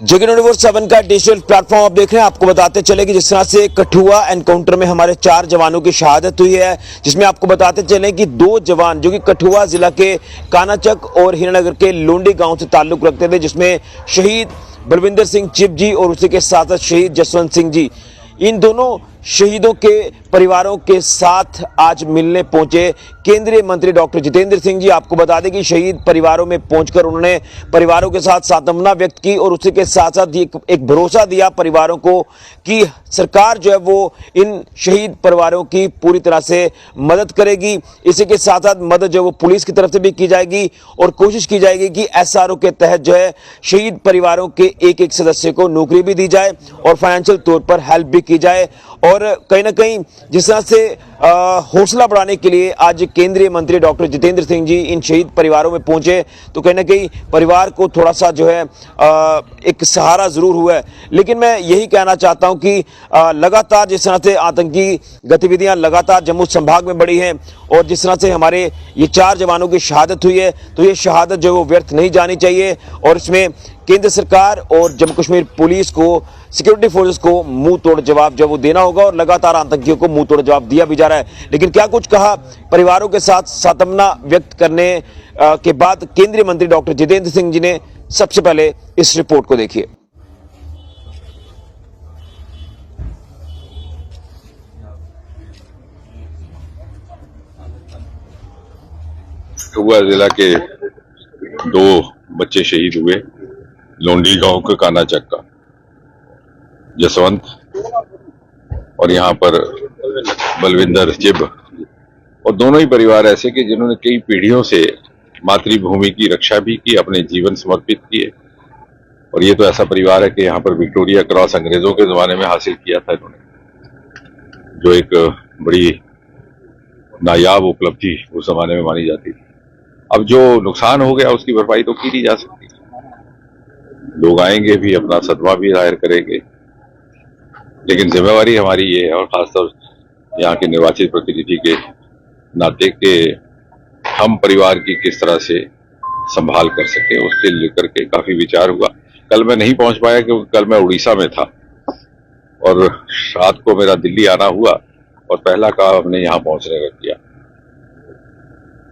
जगन 24/7 का digital platform आप देख रहे हैं। आपको बताते चले कि जिस तरह से कठुआ एनकाउंटर में हमारे 4 जवानों की शहादत हुई है, जिसमें आपको बताते चले कि 2 जवान जो कि कठुआ जिला के कानाचक और हीरानगर के लोंडी गांव से ताल्लुक रखते थे, जिसमें शहीद बलविंदर सिंह चिप जी और उसी के साथ साथ शहीद जसवंत सिंह जी, इन दोनों शहीदों के परिवारों के साथ आज मिलने पहुंचे केंद्रीय मंत्री डॉक्टर जितेंद्र सिंह जी। आपको बता दें कि शहीद परिवारों में पहुंचकर उन्होंने परिवारों के साथ सांत्वना व्यक्त की और उसी के साथ साथ एक भरोसा दिया परिवारों को कि सरकार जो है वो इन शहीद परिवारों की पूरी तरह से मदद करेगी। इसी के साथ साथ मदद जो है वो पुलिस की तरफ से भी की जाएगी और कोशिश की जाएगी कि SRO के तहत जो है शहीद परिवारों के एक एक सदस्य को नौकरी भी दी जाए और फाइनेंशियल तौर पर हेल्प भी की जाए। और कहीं ना कहीं जिस तरह से हौसला बढ़ाने के लिए आज केंद्रीय मंत्री डॉक्टर जितेंद्र सिंह जी इन शहीद परिवारों में पहुंचे, तो कहीं ना कहीं परिवार को थोड़ा सा जो है एक सहारा जरूर हुआ है। लेकिन मैं यही कहना चाहता हूं कि लगातार जिस तरह से आतंकी गतिविधियां लगातार जम्मू संभाग में बढ़ी हैं और जिस तरह से हमारे ये 4 जवानों की शहादत हुई है, तो ये शहादत जो है वो व्यर्थ नहीं जानी चाहिए और इसमें केंद्र सरकार और जम्मू कश्मीर पुलिस को, सिक्योरिटी फोर्सेस को मुंह तोड़ जवाब जो वो देना होगा और लगातार आतंकियों को मुंह तोड़ जवाब दिया भी जा रहा है। लेकिन क्या कुछ कहा परिवारों के साथ सांत्वना व्यक्त करने के बाद केंद्रीय मंत्री डॉक्टर जितेंद्र सिंह जी ने, सबसे पहले इस रिपोर्ट को देखिए। कठुआ जिला के 2 बच्चे शहीद हुए, लोंडी गांव के कानाचक का जसवंत और यहाँ पर बलविंदर चिब, और दोनों ही परिवार ऐसे कि जिन्होंने कई पीढ़ियों से मातृभूमि की रक्षा भी की, अपने जीवन समर्पित किए। और ये तो ऐसा परिवार है कि यहाँ पर विक्टोरिया क्रॉस अंग्रेजों के जमाने में हासिल किया था इन्होंने, जो एक बड़ी नायाब उपलब्धि उस जमाने में मानी जाती थी। अब जो नुकसान हो गया उसकी भरपाई तो की नहीं जा सकती, लोग आएंगे भी, अपना सदमा भी जाहिर करेंगे, लेकिन जिम्मेवारी हमारी ये है और खासतौर यहाँ के निर्वाचित प्रतिनिधि के नाते के हम परिवार की किस तरह से संभाल कर सके, उसके लेकर के काफी विचार हुआ। कल मैं नहीं पहुंच पाया क्योंकि कल मैं उड़ीसा में था और रात को मेरा दिल्ली आना हुआ और पहला काम हमने यहाँ पहुंचने का किया।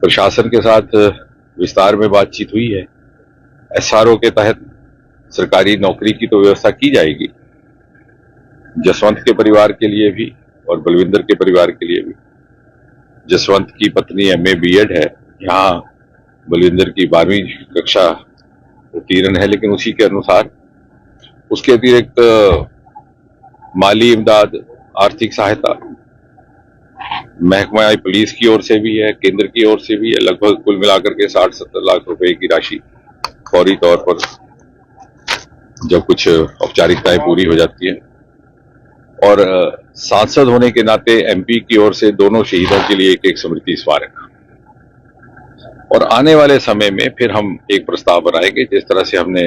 प्रशासन के साथ विस्तार में बातचीत हुई है। SRO के तहत सरकारी नौकरी की तो व्यवस्था की जाएगी, जसवंत के परिवार के लिए भी और बलविंदर के परिवार के लिए भी। जसवंत की पत्नी MA B.Ed है, यहाँ बलविंदर की 12वीं कक्षा उत्तीर्ण है, लेकिन उसी के अनुसार उसके अतिरिक्त माली इमदाद, आर्थिक सहायता महकमा पुलिस की ओर से भी है, केंद्र की ओर से भी है। लगभग कुल मिलाकर के 60-70 लाख रुपए की राशि फौरी तौर पर जब कुछ औपचारिकताएं पूरी हो जाती है। और सांसद होने के नाते MP की ओर से दोनों शहीदों के लिए एक स्मृति स्मारक, और आने वाले समय में फिर हम एक प्रस्ताव बनाएंगे। जिस तरह से हमने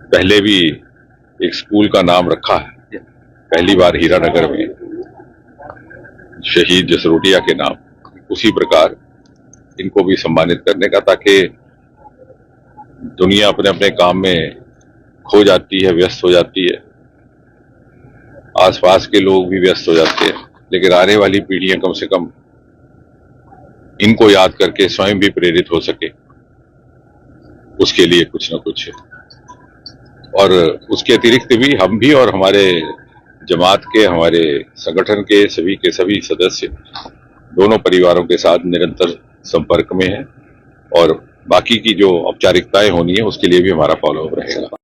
पहले भी एक स्कूल का नाम रखा है, पहली बार हीरानगर में शहीद जसरोटिया के नाम, उसी प्रकार इनको भी सम्मानित करने का, ताकि दुनिया अपने अपने काम में खो जाती है, व्यस्त हो जाती है, आसपास के लोग भी व्यस्त हो जाते हैं, लेकिन आने वाली पीढ़ियां कम से कम इनको याद करके स्वयं भी प्रेरित हो सके, उसके लिए कुछ न कुछ। और उसके अतिरिक्त भी हम भी और हमारे जमात के, हमारे संगठन के सभी सदस्य दोनों परिवारों के साथ निरंतर संपर्क में हैं और बाकी की जो औपचारिकताएं होनी है उसके लिए भी हमारा फॉलोअप रहेगा।